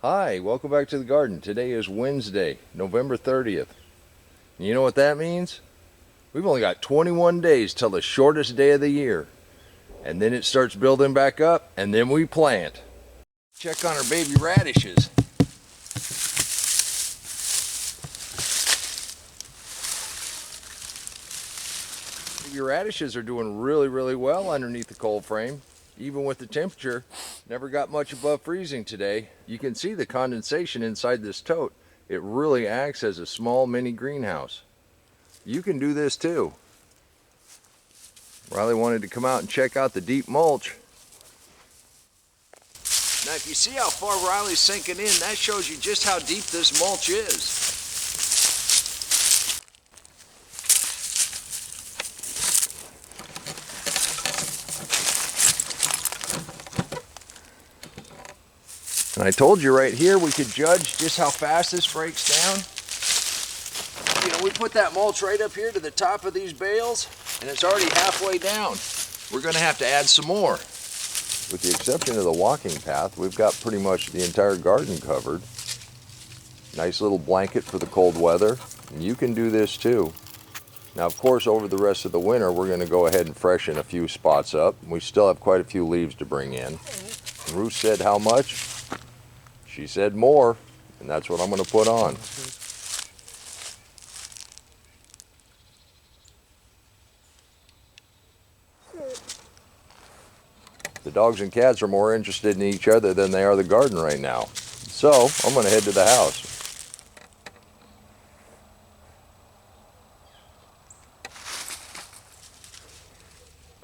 Hi, welcome back to the garden. Today is Wednesday, November 30th. And you know what that means? We've only got 21 days till the shortest day of the year. And then it starts building back up, and then we plant. Check on our baby radishes. Baby radishes are doing really well underneath the cold frame. Even with the temperature, never got much above freezing today. You can see the condensation inside this tote. It really acts as a small mini greenhouse. You can do this too. Riley wanted to come out and check out the deep mulch. Now if you see how far Riley's sinking in, that shows you just how deep this mulch is. And I told you right here we could judge just how fast this breaks down. You know, we put that mulch right up here to the top of these bales, and it's already halfway down. We're going to have to add some more. With the exception of the walking path, we've got pretty much the entire garden covered. Nice little blanket for the cold weather. And you can do this too. Now, of course, over the rest of the winter, we're going to go ahead and freshen a few spots up. We still have quite a few leaves to bring in. And Ruth said how much? She said more, and that's what I'm going to put on. The dogs and cats are more interested in each other than they are the garden right now. So, I'm going to head to the house.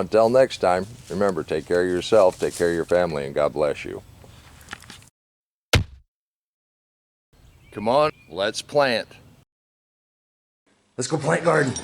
Until next time, remember, take care of yourself, take care of your family, and God bless you. Come on, let's plant. Let's go plant garden.